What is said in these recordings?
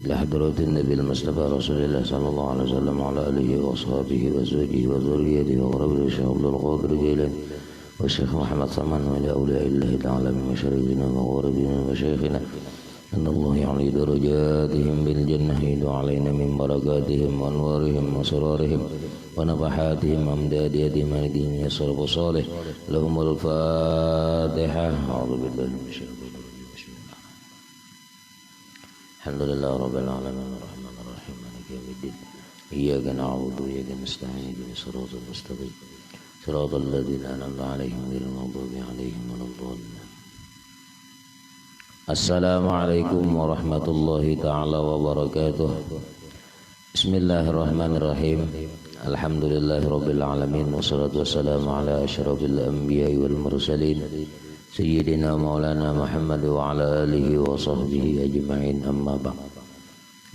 لحضرة النبي المصطفى رسول الله صلى الله عليه وسلم وعلى آله وأصحابه وزوجه وذريته وقرب الشيخ عبد القادر الجيلاني والشيخ محمد صمان ولأولياء الله تعالى من مشارقنا ومغاربنا وشيخنا أن الله يعلي درجاتهم بالجنة يدعو علينا من بركاتهم وأنوارهم وسرارهم ونفحاتهم أمداد يدهم دين يسرف صالح لهم الفاتحة. أعوذ بالله من الشيطان الرجيم. بسم الله الحمد لله رب العالمين الرحمن الرحيم مالك يوم الدين إياك نعبد وإياك نستعين اهدنا الصراط المستقيم صراط الذين أنعمت عليهم غير المغضوب عليهم ولا الضالين. Assalamualaikum warahmatullahi ta'ala wabarakatuh. Bismillahirrahmanirrahim. Alhamdulillahirabbil alamin wassalatu wassalamu ala asyrafil anbiya'i wal mursalin sayyidina maulana Muhammad wa ala alihi wa sahbihi ajma'in, amma ba'd.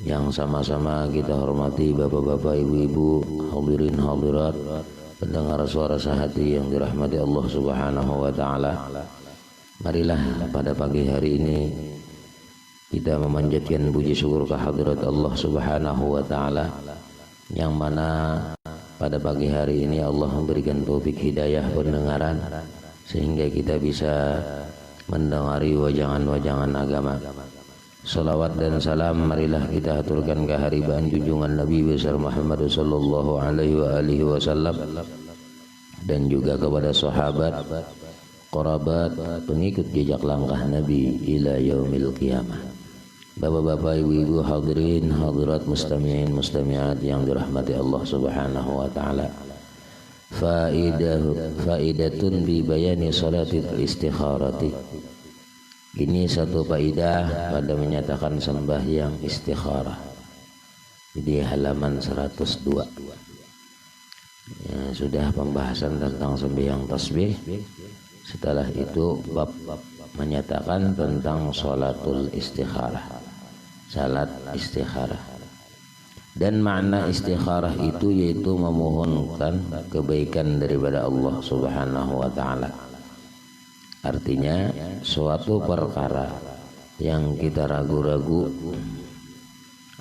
Yang sama-sama kita hormati bapak-bapak, ibu-ibu, hadirin hadirat, pendengar suara sehati yang dirahmati Allah Subhanahu wa taala. Marilah pada pagi hari ini kita memanjatkan puji syukur kehadirat Allah Subhanahu wa taala, yang mana pada pagi hari ini Allah memberikan taufik hidayah pendengaran sehingga kita bisa mendengari wajangan-wajangan agama. Salawat dan salam marilah kita aturkan keharibaan junjungan Nabi besar Muhammad sallallahu alaihi wasallam dan juga kepada sahabat, qarabat, pengikut jejak langkah Nabi ila yaumil qiyamah. Bapak-bapak, ibu-ibu, hadirin hadirat, mustami'in mustami'at yang dirahmati Allah Subhanahu wa taala. Faidatun bi bayani salatil istikharati. Ini satu faidah pada menyatakan sembahyang istikharah. Di halaman 102. Ya, sudah pembahasan tentang sembahyang tasbih. Setelah itu bab menyatakan tentang sholatul istikharah, salat istikharah. Dan makna istikharah itu yaitu memohonkan kebaikan daripada Allah Subhanahu wa taala. Artinya suatu perkara yang kita ragu-ragu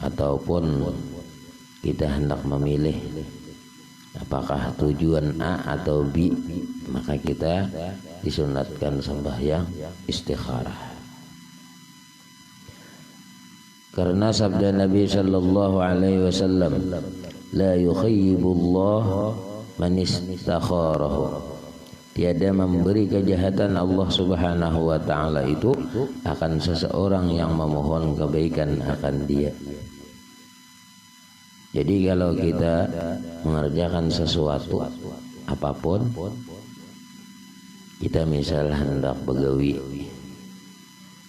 ataupun kita hendak memilih apakah tujuan A atau B, maka kita disunatkan sembahyang istikharah. Karena sabda Nabi sallallahu alaihi wasallam, la yukhayyibullah man istakharahu. Tiada memberi kejahatan Allah Subhanahu wa taala itu akan seseorang yang memohon kebaikan akan dia. Jadi kalau kita mengerjakan sesuatu apapun, kita misal hendak begawi,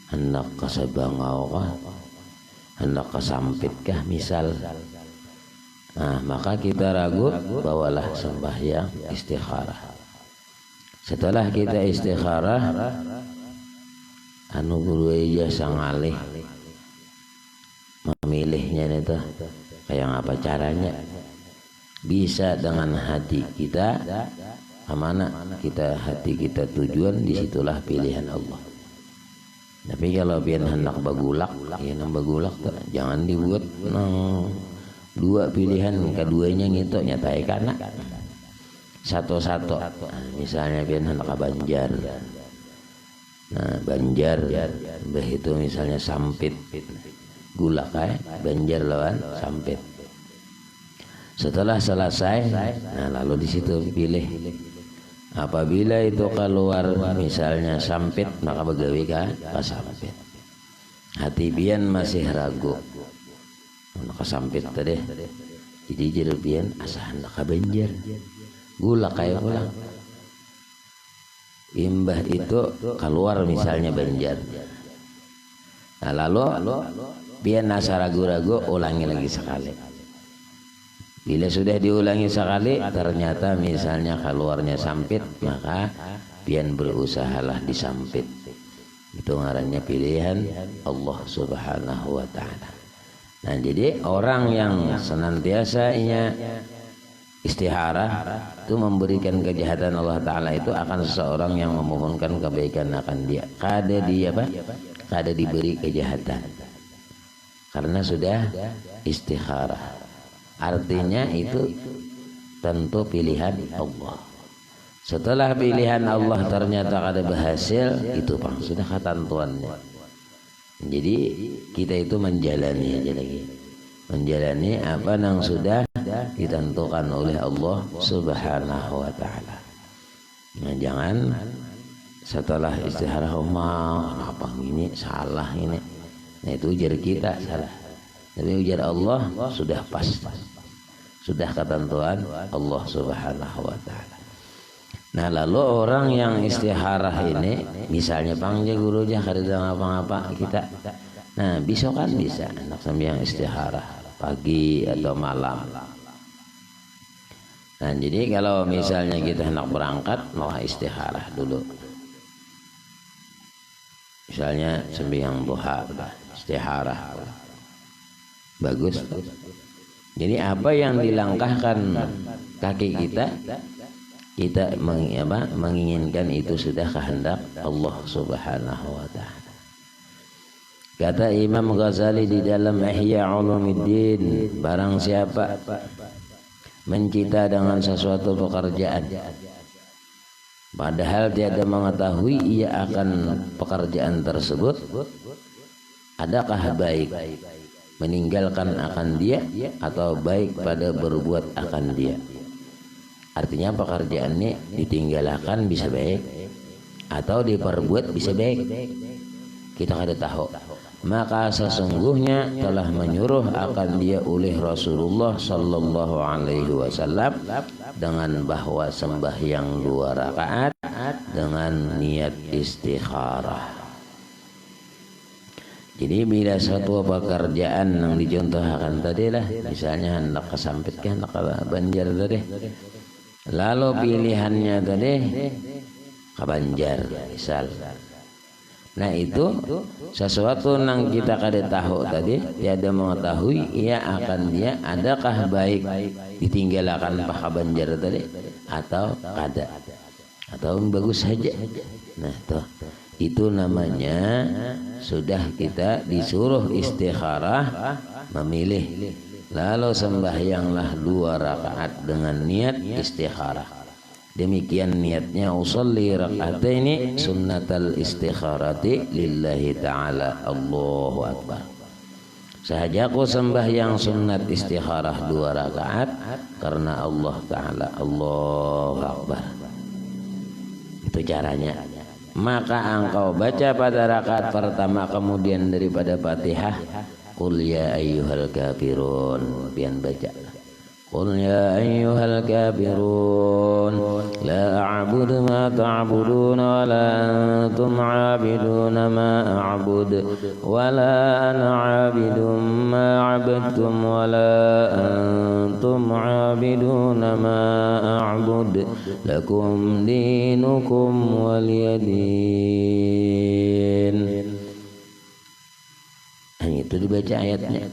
hendak kesebangau kah, hendak kesampit kah misal, nah maka kita ragu, bawalah sembahyang istikharah. Setelah kita istikharah, anu guru aja sang alih memilihnya itu kayak apa caranya? Bisa dengan hati kita, mana kita hati kita tujuan, disitulah pilihan Allah. Tapi kalau pian hendak bagulak, ya nang bagulak jangan dibuat dua pilihan, keduanya gitu nyatai kana satu-satu. Misalnya pian hendak Banjar, nah Banjar itu misalnya sampit gula Banjar lawan sampit. Setelah selesai, nah lalu di situ pilih. Apabila itu keluar misalnya sampit, maka begawi ka sampit. Hati pian masih ragu, maka sampit tadi. Jadi jadi pian asa hendak ka Banjar, gula kayak pulang. Imbah itu keluar misalnya Banjar. Nah lalu pian asa ragu-ragu, ulangi lagi sekali. Bila sudah diulangi sekali ternyata misalnya keluarnya sampit, maka pian berusahalah disampit. Itu ngarannya pilihan Allah Subhanahu wa taala. Nah, jadi orang yang senantiasa istikharah itu memberikan kejahatan Allah taala itu akan seseorang yang memohonkan kebaikan akan dia. Kada diberi kejahatan. karena sudah istikharah. Artinya itu tentu pilihan Allah. Setelah pilihan Allah ternyata ada berhasil, itu Bang sudah ketentuannya. Jadi kita itu menjalani aja lagi, menjalani apa yang sudah ditentukan oleh Allah Subhanahu wa taala. Nah, jangan setelah istikharah apa ini salah ini. Nah, itu ujar kita salah. Tapi ujar Allah sudah pas. Sudah ketentuan Allah Subhanahu wa taala. Nah, lalu orang yang istikharah ini misalnya pangja guru aja kada ngapa-ngapa kita. Nah, besok kan bisa anak sambil yang istikharah pagi atau malam. Nah, jadi kalau misalnya kita hendak berangkat mau istikharah dulu. Misalnya sembahyang duha istikharah. Bagus. Jadi apa yang dilangkahkan kaki kita menginginkan itu sudah kehendak Allah Subhanahu wa taala. Kata Imam Ghazali di dalam Ihya Ulumuddin, barang siapa mencita dengan sesuatu pekerjaan padahal tiada mengetahui ia akan pekerjaan tersebut, adakah baik meninggalkan akan dia atau baik pada berbuat akan dia. Artinya pekerjaannya ditinggalkan bisa baik atau diperbuat bisa baik. Kita kada tahu. Maka sesungguhnya telah menyuruh akan dia oleh Rasulullah sallallahu alaihi wasallam dengan bahwa sembahyang 2 rakaat dengan niat istikharah. Jadi bila suatu pekerjaan yang dicontohkan tadi lah, misalnya hendak kesampit kan, hendak ke Banjar tadi, lalu pilihannya tadi ke Banjar misal. Nah, itu sesuatu yang kita kada tahu tadi, tiada mengetahui ia akan dia adakah baik ditinggalkan ke Banjar tadi atau kada, atau bagus saja. Nah, itu namanya sudah kita disuruh istikharah memilih. Lalu sembahyanglah 2 rakaat dengan niat istikharah. Demikian niatnya usolli raka'ataini sunnatal istikharati lillahi ta'ala. Allahu akbar. Sahajaku sembahyang sunnat istikharah 2 rakaat karena Allah Ta'ala. Allahu akbar. Itu caranya. Maka engkau baca pada rakaat pertama kemudian daripada Fatihah, qul ya ayyuhal kafirun, pian baca qul ya ayyuhal kafirun la a'budu ma ta'budun wa la antum 'abiduna ma a'bud wa la ana 'abidum ma 'abadtum wa la antum 'abiduna ma a'bud lakum dinukum waliyadin. Itu dibaca ayatnya.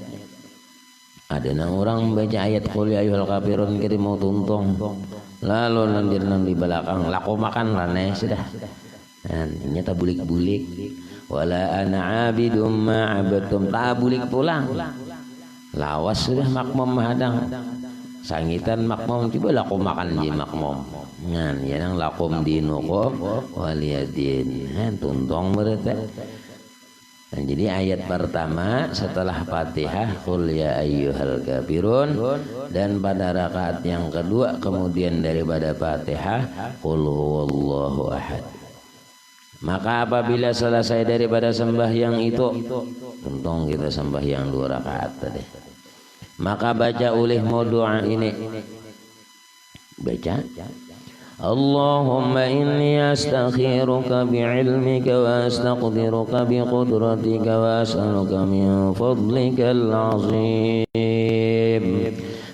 Ada nang orang baca ayat qul ya ayyuhal kafirun kiri mau tuntung, lalu nandir di belakang laku makan rane sudah. Dan nyata bulik-bulik. Wala ana abidum ma abadtum, tak bulik pulang. Lawas sudah makmum hadang. Sangitan makmum coba laku makan di makmum. Ngan ya nang lakum dinukum waliyadin. Tuntung berarti. Nah, jadi ayat pertama setelah Fatihah qul ya ayyuhal kafirun, dan pada rakaat yang kedua kemudian daripada Fatihah qul huwallahu ahad. Maka apabila selesai daripada sembahyang itu, untung kita sembahyang 2 rakaat tadi, maka baca oleh doa ini. Baca Allahumma inni astakhiruka bi'ilmika wa astaqdiruka biqudratika wa as'aluka min fadlikal azim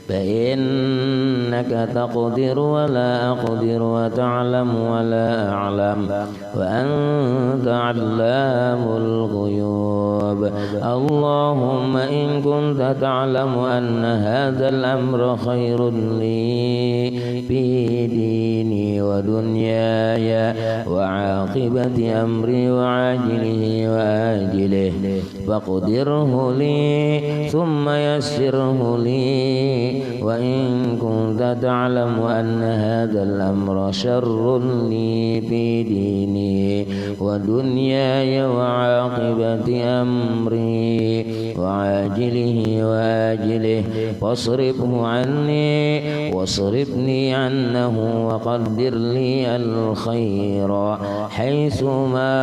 fa inna إنك تقدر ولا أقدر وتعلم ولا أعلم وأنت علام الغيوب اللهم إن كنت تعلم أن هذا الأمر خير لي في ديني ودنياي وعاقبة أمري وعاجله وآجله فاقدره لي ثم يسره لي وإن كنت تعلم أن هذا الأمر شر لي في ديني ودنياي وعاقبة أمري وعاجله وآجله فاصرفه عني واصرفني عنه وقدر لي الخير حيث ما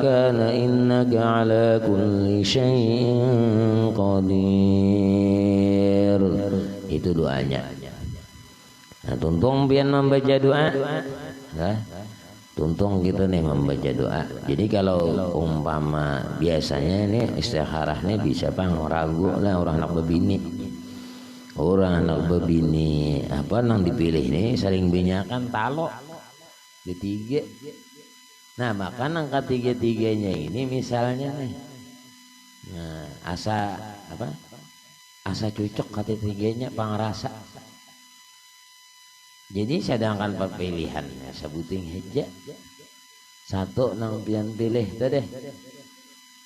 كان إنك على كل شيء qadir. Itu doanya. Nah, tuntung pian membaca doa. Nah, tuntung kita nih membaca doa. Jadi kalau umpama biasanya nih istikharah nih bisa pang ragu lah orang anak bebini. Orang anak bebini apa nang dipilih nih saling binyakan talo ketiga. Nah, maka nang ketiga-tiganya ini misalnya nih. Nah, asa apa? Asa cocok ketiga-tiganya pangrasa. Jadi sedangkan pilihannya sebuting heja satu nang pian pilih tadi.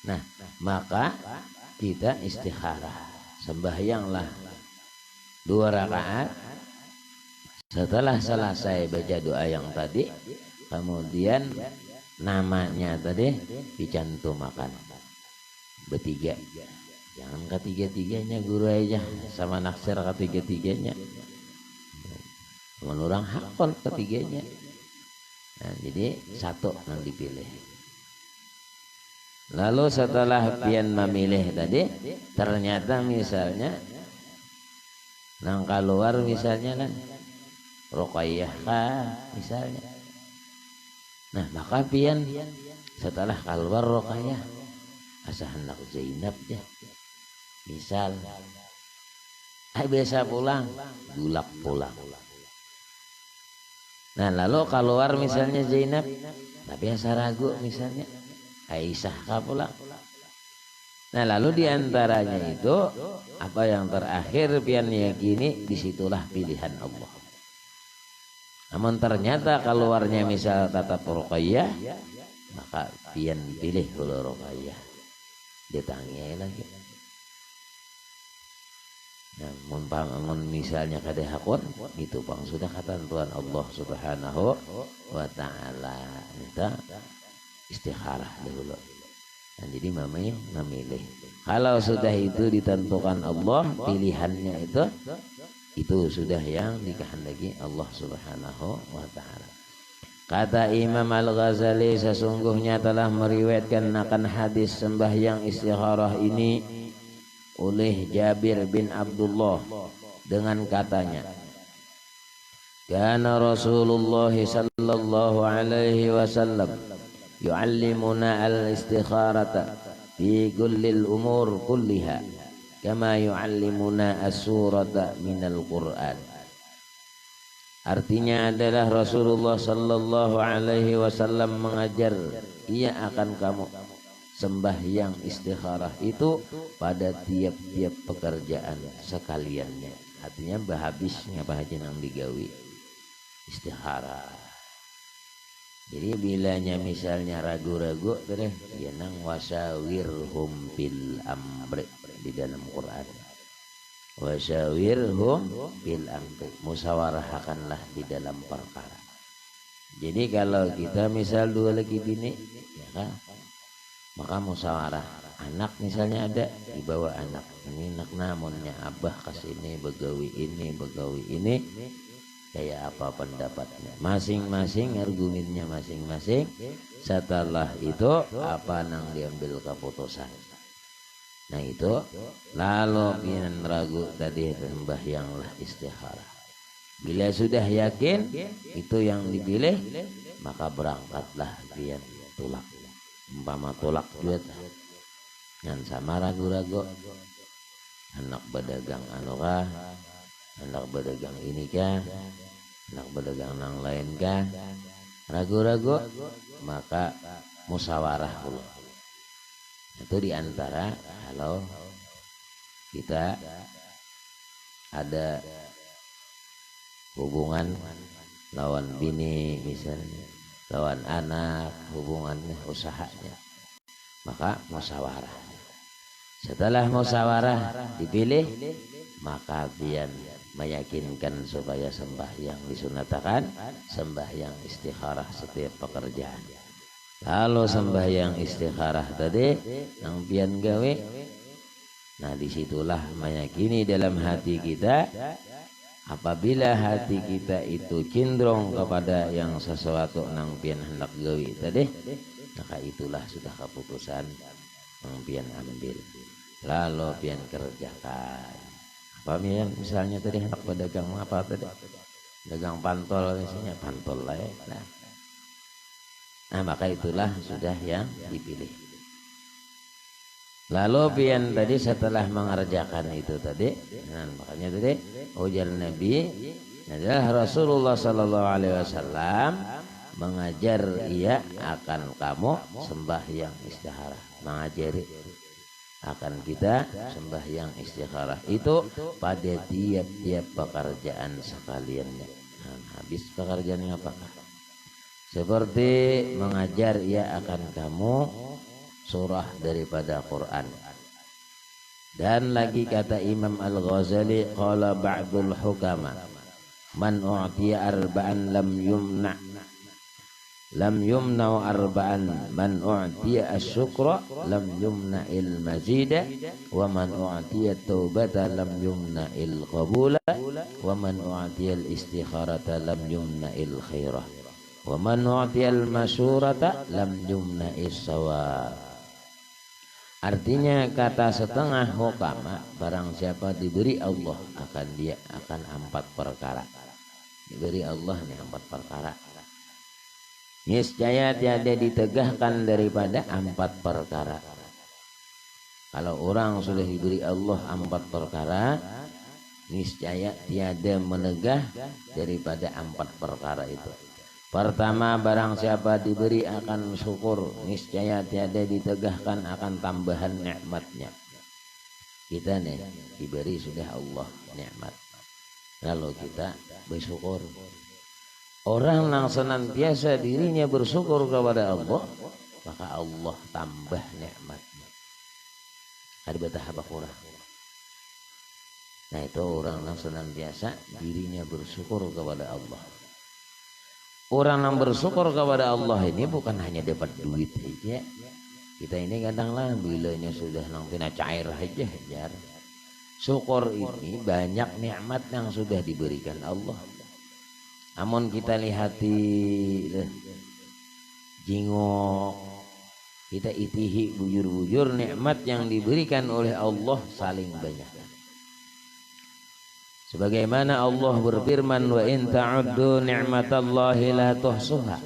Nah, maka kita istikharah sembahyanglah 2 rakaat. Setelah selesai baca doa yang tadi, kemudian namanya tadi dicantumkan bertiga. Jangan ketiga-tiganya guru aja sama naksir ketiga-tiganya. Menurang hakon ketiganya. Nah, jadi satu yang dipilih. Lalu setelah pian memilih tadi, ternyata misalnya nang keluar misalnya kan Ruqayyah misalnya. Nah, maka pian setelah keluar Ruqayyah asa hendak Zainab ya. Misal biasa pulang, dulak pulang. Nah, lalu keluar misalnya Zainab, tapi asa ragu misalnya Aisyah pulang. Nah, lalu diantaranya itu apa yang terakhir pian yakini disitulah pilihan Allah. Namun ternyata keluarnya misal tatap Ruqayyah, maka pian pilih kalau Ruqayyah. Dia tanya lagi. Nah, mun misalnya kada hakun itu pang sudah kata Tuhan Allah Subhanahu wa taala kita istikharah dulu. Nah, jadi mamanya memilih. Kalau sudah itu ditentukan Allah pilihannya itu sudah yang dikehendaki Allah Subhanahu wa taala. Kata Imam Al-Ghazali sesungguhnya telah meriwayatkan akan hadis sembahyang istikharah ini oleh Jabir bin Abdullah dengan katanya, kana Rasulullah sallallahu alaihi wasallam yu'allimuna al-istikharata fi kullil umur kulliha kama yu'allimuna as-surata minal Qur'an. Artinya adalah Rasulullah sallallahu alaihi wasallam mengajar ia akan kamu sembahyang istikharah itu pada tiap-tiap pekerjaan sekaliannya. Artinya bahabisnya apa aja nang digawi istikharah. Jadi bilanya misalnya ragu-ragu terus ya nang wasawirhum fil amri di dalam Quran. Wasawirhum fil amri, musyawarahkanlah di dalam perkara. Jadi kalau kita misal dua lagi bini ya kan, maka musyawarah. Anak misalnya ada dibawa anak ini anak namunnya abah kesini begawi ini kayak apa pendapatnya masing-masing, argumennya masing-masing. Setelah itu apa nang diambil keputusan. Nah itu lalu pian ragu tadi sembahyanglah istikharah. Bila sudah yakin itu yang dipilih, maka berangkatlah pian tulak. Umpama tulak duit dan sama ragu-ragu hendak berdagang anukah hendak berdagang ini kah, hendak berdagang yang lain kah, ragu-ragu, maka musyawarah dulu. Itu diantara kalau kita ada hubungan lawan bini misalnya, lawan anak, hubungannya usahanya, maka musyawarah. Setelah musyawarah dipilih, maka biar meyakinkan supaya sembahyang disunatakan, sembahyang istikharah setiap pekerjaan. Kalau sembahyang istikharah tadi yang pian gawe, nah disitulah meyakini dalam hati kita. Apabila hati kita itu cenderung kepada yang sesuatu nang pian hendak gawe tadi, maka itulah sudah keputusan yang pian ambil. Lalu pian kerjakan. Apa misalnya tadi hendak berdagang apa tadi? Dagang pantol misalnya, pantol lah ya. Nah maka itulah sudah yang dipilih. Lalu pian tadi setelah mengerjakan itu tadi, nah makanya tadi ujar Nabi adalah Rasulullah Sallallahu Alaihi Wasallam mengajar ia akan kamu sembahyang istikharah, mengajari akan kita sembahyang istikharah itu pada tiap-tiap pekerjaan sekaliannya. Nah, habis pekerjaannya apakah? Seperti mengajar ia akan kamu surah daripada Quran. Dan lagi kata Imam Al-Ghazali, qala ba'dul hukama man u'tiya arba'an lam yumna arba'an, man u'tiya asyukra lam yumna il mazida, wa man u'tiya taubata lam yumna il qabula, wa man u'tiya al istikharata lam yumna il khairah, wa man u'tiya al masyurata lam yumna is sawab. Artinya kata setengah hukama, barang siapa diberi Allah akan dia akan 4 perkara. Diberi Allah nih 4 perkara. Niscaya tiada ditegahkan daripada 4 perkara. Kalau orang sudah diberi Allah 4 perkara, niscaya tiada menegah daripada 4 perkara itu. Pertama, barang siapa diberi akan syukur, niscaya tiada ditegahkan akan tambahan nikmatnya. Kita nih diberi sudah Allah nikmat, lalu kita bersyukur. Orang yang senantiasa dirinya bersyukur kepada Allah, maka Allah tambah nikmatnya. Ada betah apa kurang? Nah itu orang yang senantiasa dirinya bersyukur kepada Allah. Orang yang bersyukur kepada Allah ini bukan hanya dapat duit saja. Kita ini kadang-kadang bilanya sudah nangtina cair aja jar. Syukur ini banyak nikmat yang sudah diberikan Allah. Namun kita lihati jingok, kita itihi bujur-bujur nikmat yang diberikan oleh Allah saling banyak. Sebagaimana Allah berfirman, wa in ta'uddu ni'matallahi la tuhsuha.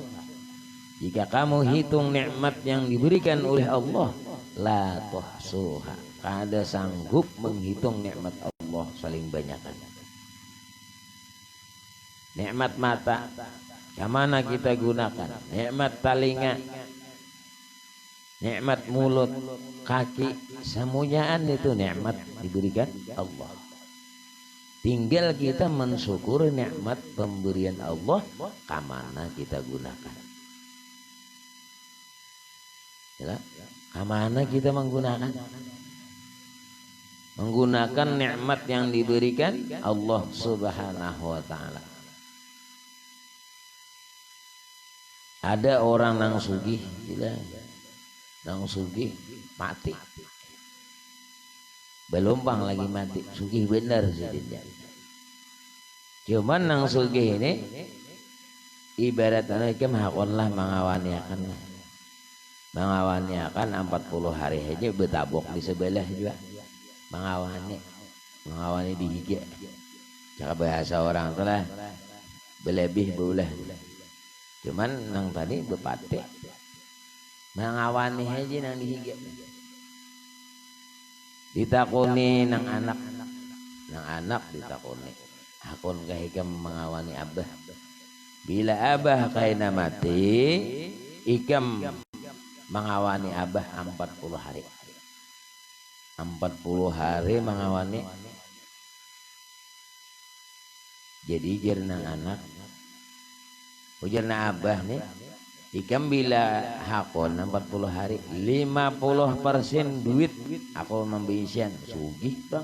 Jika kamu hitung nikmat yang diberikan oleh Allah, la tuhsuha, kada sanggup menghitung nikmat Allah saling banyakkan. Nikmat mata, yang mana kita gunakan? Nikmat telinga, nikmat mulut, kaki, semuanya itu nikmat diberikan Allah. Tinggal kita mensyukuri nikmat pemberian Allah, kamana kita gunakan. Ya, kamana kita menggunakan? Menggunakan nikmat yang diberikan Allah Subhanahu wa taala. Ada orang nang sugih, nang sugih mati. Belompang lagi mati, sugih benar sih. Cuman nang sugih ini ibaratnya kemahakonlah mengawaniakan 40 hari aja betabok di sebelah juga mengawani di higi. Jika bahasa orang telah berlebih boleh. Cuman nang tadi bepate mengawani aja nang di higi. Ditakuni nang anak ditakuni. hakun kahikam mengawani abah. Bila abah kaina mati, ikam mengawani abah 40 hari. 40 hari mengawani. Jadi jernang anak, ujarna abah nih, ikam bila hakun 40 hari, 50% duit aku membisian sugih bang.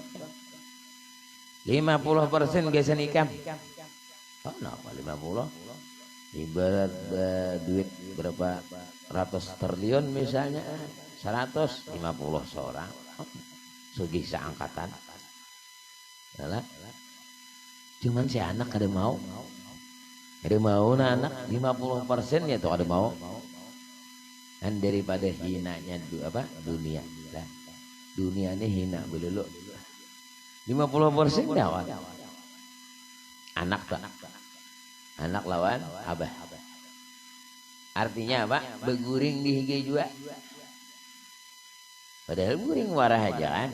50% gesan ikam. Oh, kenapa 50? Ibarat duit berapa ratus triliun misalnya, 150 seorang. Oh, sugih seangkatan. Yalah. Cuman si anak ada mau. Ada mau nah anak 50% ya tuh ada mau. Dan daripada hinanya dunia. Lah. Dunia ini hina belulu. 50% lawan anak tak, anak lawan abah. Artinya apa? Beguring di hige juga. Padahal guring warah aja kan.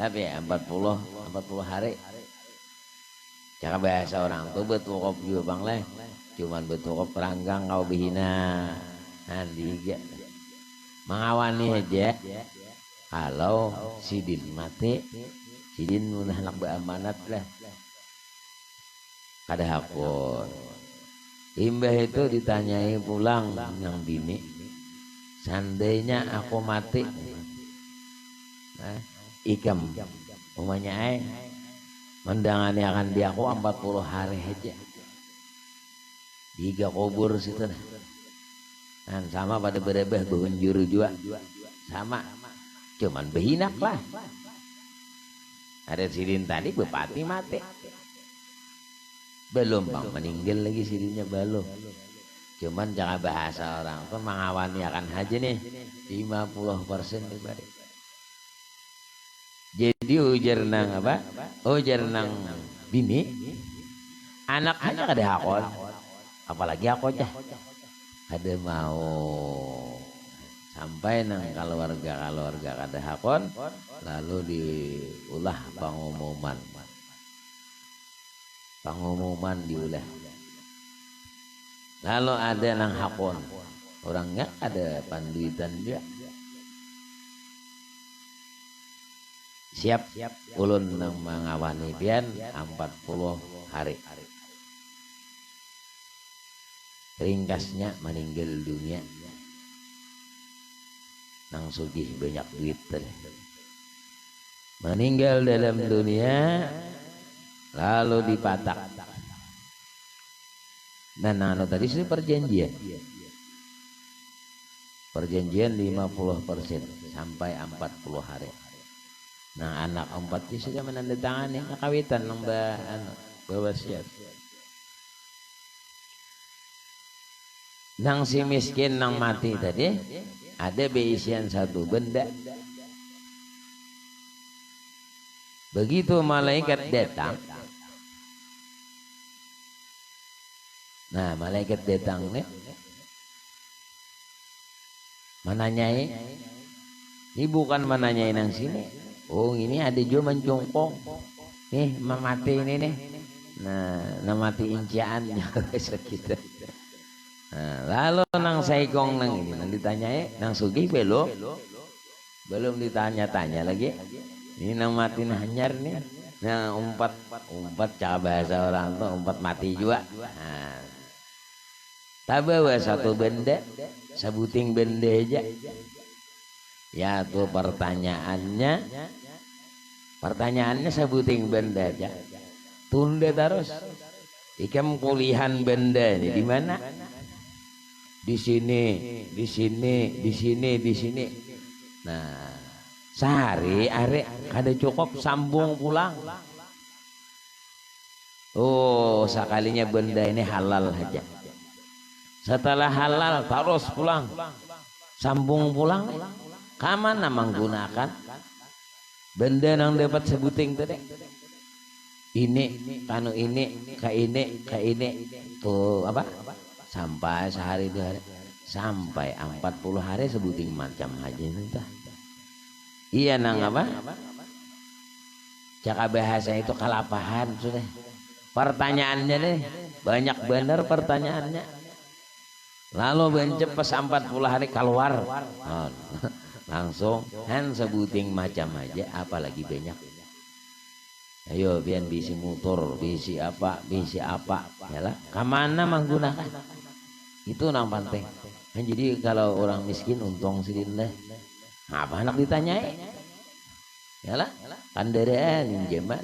Tapi 40 hari. Cara bahasa orang tuh betul kop juga bang leh. Cuman betul kop peranggang kau bihina. Nanti hige mengawani aja. Kalau sidin mati, sidin munah anak beramanat lah. Kada hakun. Imbah itu ditanyai pulang yang bini, seandainya aku mati, nah, ikam umanya mendangani akan dia aku 40 hari aja. 3 kubur situ nah. Dan sama pada berebeh berunjur juga sama. Cuman behinak lah. Ada sidin tadi bupati mati. Belum bang meninggal lagi sidinnya belum. Cuman jangan bahasa orang tuh mengawani akan haji nih 50% dibalik. Jadi ujar nang apa? Ujar nang bini, anaknya kada hakon, apalagi aku cah, kada mau. Sampai nang keluarga kada hakon, lalu diulah pengumuman diulah. Lalu ada nang hakon, orangnya ada panduitan dia. Siap ulun nang mengawani pian 40 hari. Ringkasnya meninggal dunia. Nang sugih banyak duit tadi. Meninggal dalam dunia lalu dipatak. Nah, tadi sih perjanjian. Perjanjian 50% sampai 40 hari. Nah, anak 4 itu sudah menandatangani kawitan ng bawa siap. Nang si miskin nang mati tadi ada beisian satu benda. Begitu malaikat datang, nah malaikat datang nih, menanyai, ini bukan menanyai nang sini. Oh ini ada juga mencungkong, nih mati ini nih, nah mati inciannya kita. Nah, lalu nang saikong nang ini nang ditanyai, nang sugih belum ditanya-tanya lagi. Ini nang mati nanyar nih, nah umpat cara bahasa orang tuh umpat mati juga. Nah, tabawa satu benda, sebuting benda aja. Ya tuh pertanyaannya sebuting benda aja. Tunda terus. Ikam kulihan benda ini di mana? Di sini. Nah, sehari ada cukup sambung pulang. Oh, sekalinya benda ini halal aja. Setelah halal terus pulang. Sambung pulang. Kamana menggunakan benda yang dapat sebuting tadi. Ini kanu ini ke ini tuh apa? Sampai sehari 2 hari. Sampai 40 hari sebuting macam aja entah. Iya nang apa? Caka bahasa itu kalapahan sudah. pertanyaannya deh banyak bener pertanyaannya. Lalu bencep pas 40 hari keluar langsung han sebuting macam aja apalagi banyak. Ayo biar bisi motor bisi apa yalah kemana menggunakan itu nang penting. Nah, jadi kalau orang miskin untung sidin deh apa anak ditanyai yalah kan dereen jeman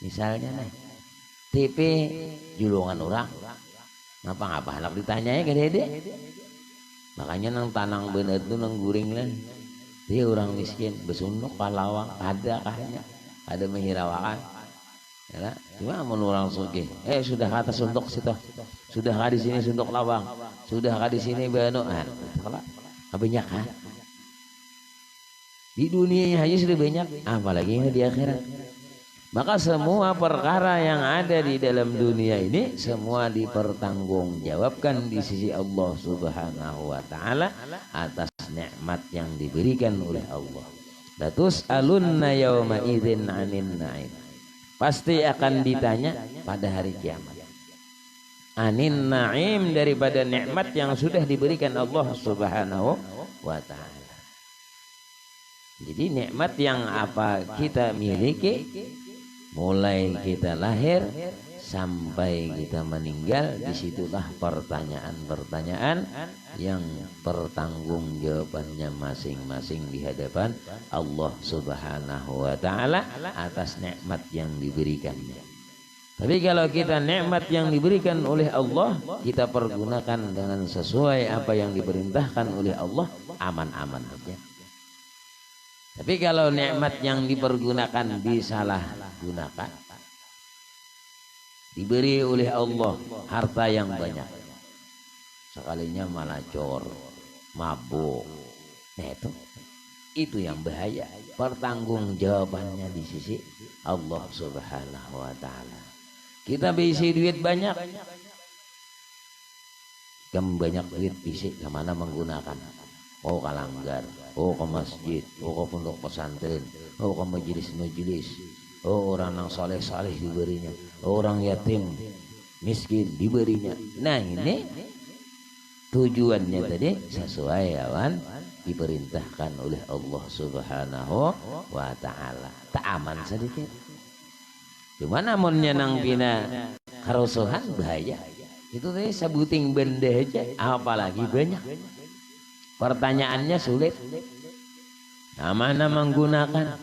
misalnya nih TV julungan orang ngapa anak ditanyai ke dede makanya nang tanang bener tuh nang guring lah dia orang miskin besunduk kalawang ada kahnya ada menghirawakan ya cuma mau orang sugih sudah ke atas untuk situ sudah di sini sunduk lawang sudah di sini banoan banyak kan di dunia aja sudah banyak apalagi ini di akhirat. Maka semua perkara yang ada di dalam dunia ini semua dipertanggungjawabkan di sisi Allah Subhanahu wa taala atas nikmat yang diberikan oleh Allah. Latus alunna yauma idzin 'anin na'im. Pasti akan ditanya pada hari kiamat. Anin na'im daripada nikmat yang sudah diberikan Allah Subhanahu wa taala. Jadi nikmat yang apa kita miliki mulai kita lahir sampai kita meninggal, disitulah pertanyaan-pertanyaan yang pertanggungjawabannya masing-masing di hadapan Allah Subhanahu wa taala atas nikmat yang diberikannya. Tapi kalau kita nikmat yang diberikan oleh Allah kita pergunakan dengan sesuai apa yang diperintahkan oleh Allah, aman-aman saja. Tapi kalau nikmat yang dipergunakan disalahgunakan, diberi oleh Allah harta yang banyak, sekalinya malah cor, mabuk, nah itu yang bahaya. Pertanggungjawabannya di sisi Allah Subhanahu wa taala. Kita bisa duit banyak, banyak duit bisa kemana menggunakan? Oh ke langgar, oh ke masjid, oh ke pondok pesantren, oh ke majelis-majelis, oh orang yang saleh-saleh diberinya, oh orang yatim miskin diberinya. Nah ini tujuannya tadi sesuai awan diperintahkan oleh Allah Subhanahu wa taala. Tak aman sedikit. Cuma namunnya nang pina kerusuhan bahaya. Itu tadi sebuting benda aja, apalagi banyak. Pertanyaannya sulit. Nah, mana menggunakan?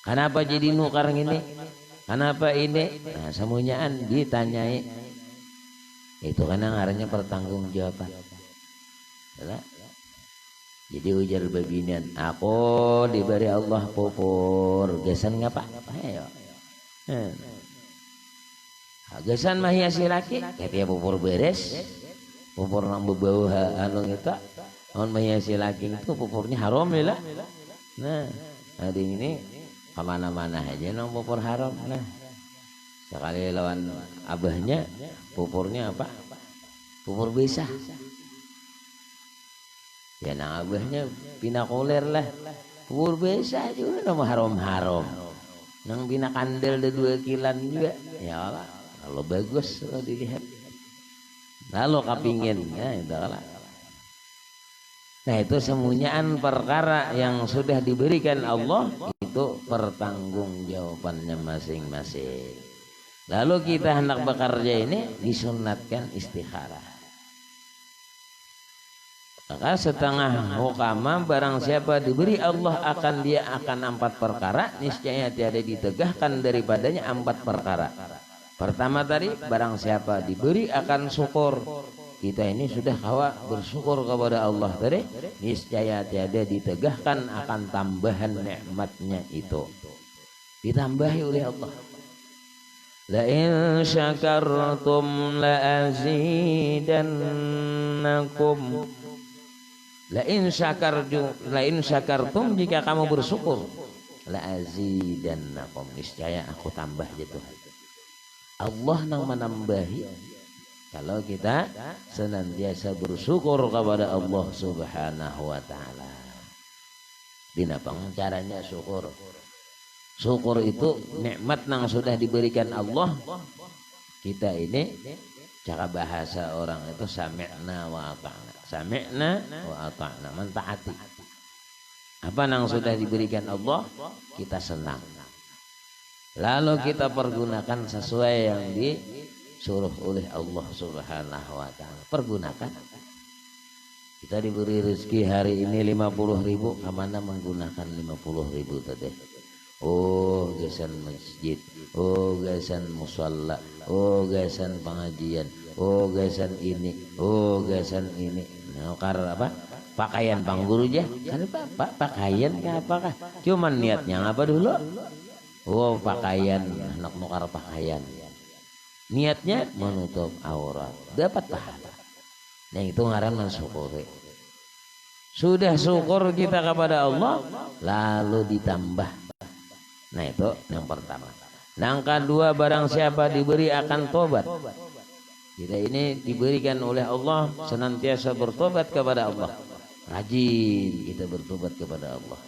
Kenapa jadi nukar ini? Kenapa ini? Nah, semuanya ditanyai. Itu kan yang arahnya pertanggungjawaban. Jadi ujar babinian, aku diberi Allah pupur. Gesan ngapa? Ayo. Gesan mah hiasi laki, katanya pupur beres. Pupur nang bebau anu kita non menghiasi laki itu pupurnya haram ya lah. Nah hari ini kemana-mana aja nang pupur haram. Nah sekali lawan abahnya pupurnya apa? Pupur besar. Ya nang abahnya pinakoler lah. Pupur besar juga nama haram-haram. Nang bina kandel ada 2 kilan juga. Ya Allah kalau bagus kalau dilihat. Lalu kapingin ya itu lah. Nah itu semuanyaan perkara yang sudah diberikan Allah itu pertanggungjawabannya masing-masing. Lalu kita hendak bekerja ini disunatkan istikharah. Maka setengah hukama barang siapa diberi Allah akan dia akan 4 perkara niscaya tiada ditegahkan daripadanya 4 perkara. Pertama tadi barang siapa diberi akan syukur. Kita ini sudah kawa bersyukur kepada Allah tadi niscaya tiada ditegahkan akan tambahan nikmatnya itu. Ditambahi oleh Allah. La in syakartum la azidannakum. La in syakartum jika kamu bersyukur la azidannakum niscaya aku tambah gitu. Allah nang menambahi kalau kita senantiasa bersyukur kepada Allah Subhanahu wa taala. Dinapang caranya syukur. Syukur itu nikmat yang sudah diberikan Allah. Kita ini cara bahasa orang itu sami'na wa ata'na. Sami'na wa ata'na, mentaati. Apa yang sudah diberikan Allah, kita senang. Lalu kita pergunakan sesuai yang disuruh oleh Allah Subhanahu wa ta'ala. Pergunakan. Kita diberi rezeki hari ini 50.000, kemana menggunakan 50.000 tadi? Oh, gasan masjid, oh gasan musalla, oh gasan pengajian, oh gasan ini, oh gasan ini. Nah, karena apa? Pakaian pangguru aja. Kan Pak, pakaian apakah? Cuman niatnya apa dulu? Oh, pakaian, anak nukar pakaian. Niatnya menutup aurat, dapat pahala. Nah, itu ngaran mensyukuri. Sudah syukur kita kepada Allah, lalu ditambah. Nah, itu yang pertama. Yang kedua, barang siapa diberi akan tobat. Kita ini diberikan oleh Allah senantiasa bertobat kepada Allah. Rajin kita bertobat kepada Allah.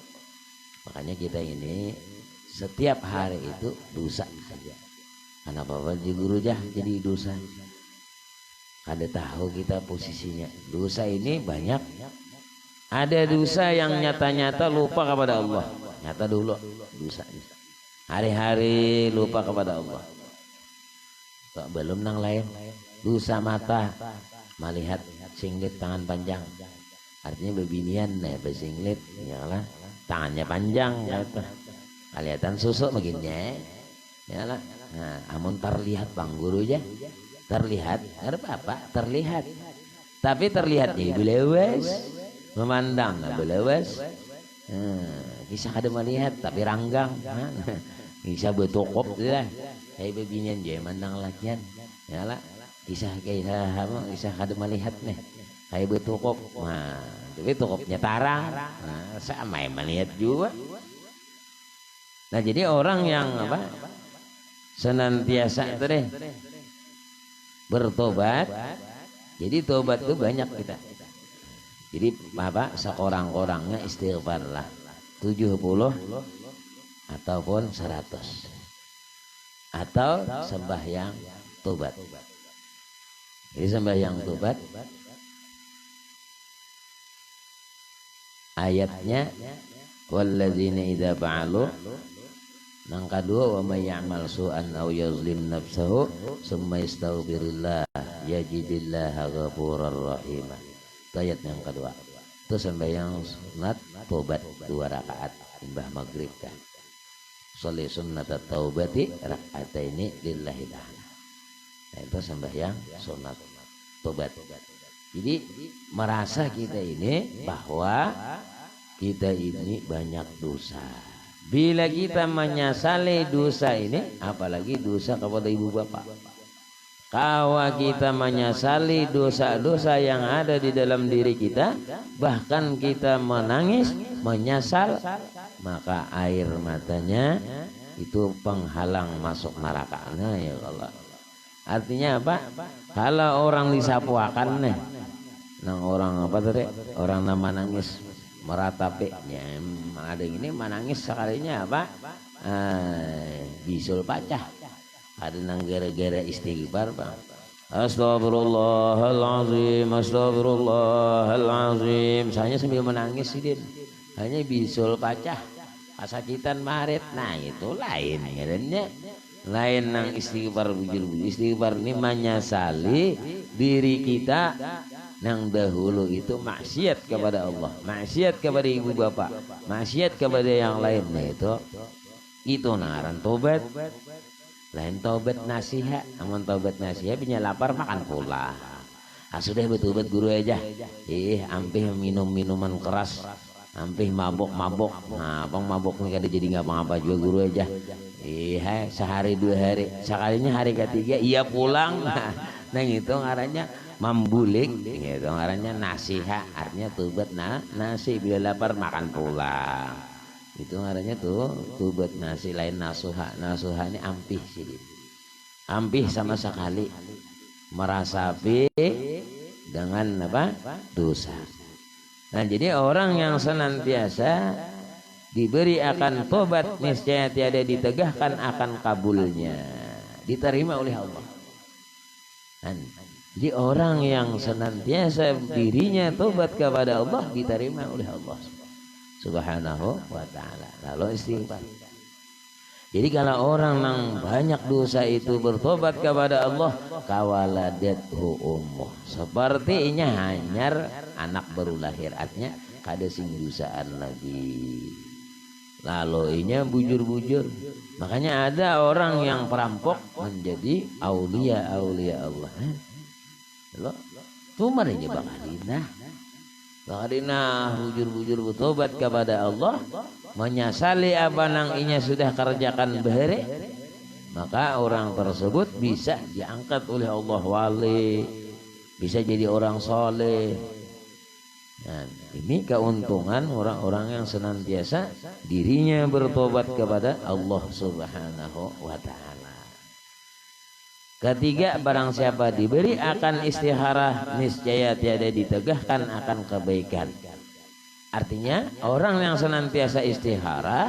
Makanya kita ini setiap hari itu dosa saja. Karena Bapak di guru jadi dosa. Kada tahu kita posisinya. Dosa ini banyak. Ada dosa yang nyata-nyata lupa kepada Allah. Nyata dulu dosa. Hari-hari lupa kepada Allah. Kok belum nang lain? Dosa mata melihat singlet tangan panjang. Artinya bebinian ya besinglet nyala tangannya panjang gitu. Kelihatan susuk begini nyala. Nah, amun terlihat bang guru aja. Terlihat, ada apa? Terlihat. Tapi terlihatnya belewes. Memandang belewes. Bisa kada melihat tapi ranggang. Bisa betokop lah. Kayak bebinian je mandang lakian. Nyala. Bisa kada melihat nih. Kayak betokop. Nah, tapi tokopnya tarang. Nah, sama yang melihat juga. Nah, jadi orang yang apa? Senantiasa itu deh bertobat. Jadi tobat itu banyak kita. Jadi apa? Seorang-orangnya istighfarlah 70 ataupun 100 atau sembahyang tobat. Jadi sembahyang tobat ayatnya walladzina idza fa'alu. Yang kedua, wa may ya'mal su'an aw yazlim nafsahu summa yastaghfirillah yajidillaha ghafurar rahim. Ayat yang kedua. Itu sembahyang sunat tobat 2 rakaat imbah maghrib kan. Sholli sunnat taubati rakaataini lillahi ta'ala. Nah, itu sembahyang sunat tobat. Jadi merasa kita ini bahwa kita ini banyak dosa. Bila kita menyesali dosa ini, apalagi dosa kepada ibu bapak. Kalau kita menyesali dosa-dosa yang ada di dalam diri kita, bahkan kita menangis, menyesal, maka air matanya itu penghalang masuk neraka. Nah, ya Allah. Artinya apa? Kalau orang disapuakan nih, nang orang apa tadi? Orang nama nangis meratapinya, ada ini menangis sekalinya apa? Bisul pacah. Ada nang gara-gara istighfar bang. Astagfirullahalazim, astagfirullahalazim. Saya sambil menangis sih, hanya bisul pacah, pasakitan maret. Nah itu lain, ya lain nang istighfar bujur-bujur. Istighfar ini menyesali diri kita nang dahulu itu maksiat kepada Allah, maksiat kepada ibu bapak, maksiat kepada yang lainnya itu naran tobat. Lain tobat nasihat, amun tobat nasihat punya lapar makan pula. Sudah betul guru aja. Ampih minum minuman keras, ampih mabok. Nah, bang mabok nih kada jadi ngapa-ngapa juga guru aja. Sehari 2 hari, sekalinya hari ketiga ia pulang. Nah itu ngarannya membulik, gitu ngarannya nasihat, artinya tobat nasi bila lapar makan pulang. Itu ngarannya tobat nasi. Lain nasuha. Nasuha ini ampih sih. Ampih sama sekali merasapi dengan apa? Dosa. Nah, jadi orang yang senantiasa diberi akan tobat, niscaya tiada ditegahkan akan kabulnya, diterima oleh Allah. Jadi orang yang senantiasa dirinya tobat kepada Allah diterima oleh Allah Subhanahu wa ta'ala. Lalu istighfar. Jadi kalau orang yang banyak dosa itu bertobat kepada Allah, kawaladathu ummuh, sepertinya hanyar anak baru lahir, artinya kada sing dosaan lagi. Lalu inya bujur-bujur. Makanya ada orang yang perampok menjadi aulia Allah. Lo tumar aja Bakalina bujur-bujur bertobat kepada Allah, menyesali apa nang inya sudah kerjakan behere, maka orang tersebut bisa diangkat oleh Allah wali, bisa jadi orang soleh. Nah, ini keuntungan orang-orang yang senantiasa dirinya bertobat kepada Allah Subhanahu wa ta'ala. Ketiga, barang siapa diberi akan istikharah, niscaya tiada ditegahkan akan kebaikan. Artinya orang yang senantiasa istikharah,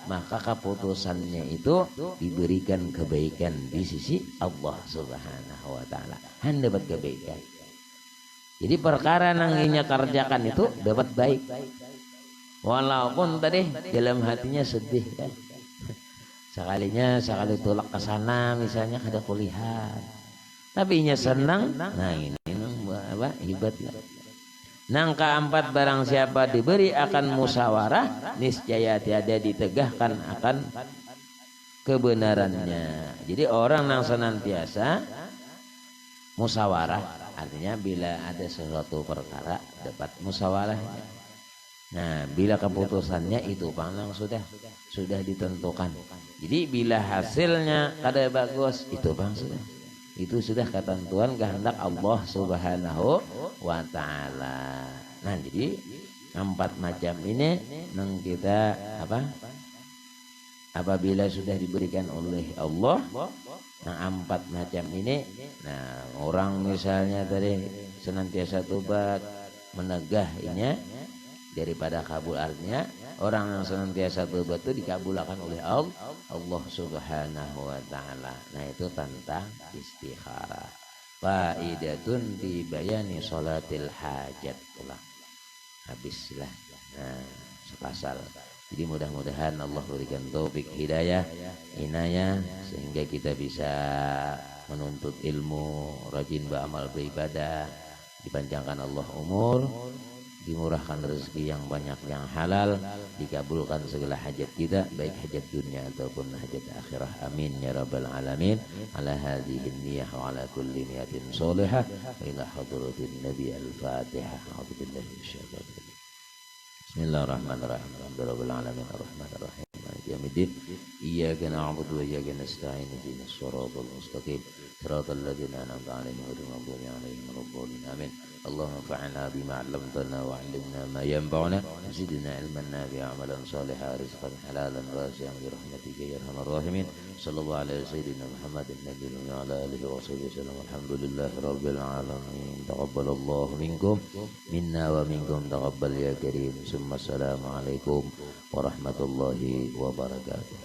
maka keputusannya itu diberikan kebaikan di sisi Allah Subhanahu wa ta'ala. Han dapat kebaikan. Jadi perkara yang ingin kerjakan itu dapat baik. Walaupun tadi dalam hatinya sedih kan. Sekali tolak ke sana misalnya kada kulihat, tapi inya senang. Nah ini apa hebat. Nang keempat, barang siapa diberi akan musyawarah, niscaya tiada ditegahkan akan kebenarannya. Jadi orang yang senantiasa musyawarah, artinya bila ada sesuatu perkara dapat musyawarah. Nah, bila keputusannya itu pang sudah ditentukan. Jadi bila hasilnya kada bagus, itu bang sudah ketentuan kehendak Allah Subhanahu wa ta'ala. Nah, jadi 4 macam ini nang kita apabila sudah diberikan oleh Allah, nah 4 macam ini, nah orang misalnya tadi senantiasa tobat, menegahnya daripada kabul, artinya orang yang senantiasa tobat itu dikabulkan oleh Allah Subhanahu wa ta'ala. Nah itu tentang istikharah. Faidatun di bayani sholatil hajat. Ulang habislah. Nah sepasal. Jadi mudah-mudahan Allah berikan taufik hidayah inayah sehingga kita bisa menuntut ilmu, rajin beramal beribadah, dipanjangkan Allah umur, dimurahkan rezeki yang banyak yang halal, dikabulkan segala hajat kita, baik hajat dunia ataupun hajat akhirah. Amin ya rabbal alamin. Ala hadhihi niyyah wa ala kulli niyatin sholihah wa ila hadratin nabi al-fatihah. A'udzu billahi minasyaitonir rajim. Bismillahirrahmanirrahim. Alhamdulillahirabbil alamin arrahmanir rahim maliki yaumiddin. Iyyaka na'budu wa iyyaka nasta'in ihdinas siratal mustaqim siratal ladzina an'amta 'alaihim ghairil maghdubi 'alaihim waladdallin. Amin. اللهم انفعنا بما علمتنا وعلمنا ما ينفعنا زدنا علما نافعا عملا صالحا رزقا حلالا واسعا برحمتك يا ارحم الراحمين. صلى الله على سيدنا محمد النبي وعلى اله وصحبه وسلم. الحمد لله رب العالمين. تقبل الله منكم منا ومنكم تقبل يا كريم. ثم السلام عليكم ورحمة الله وبركاته.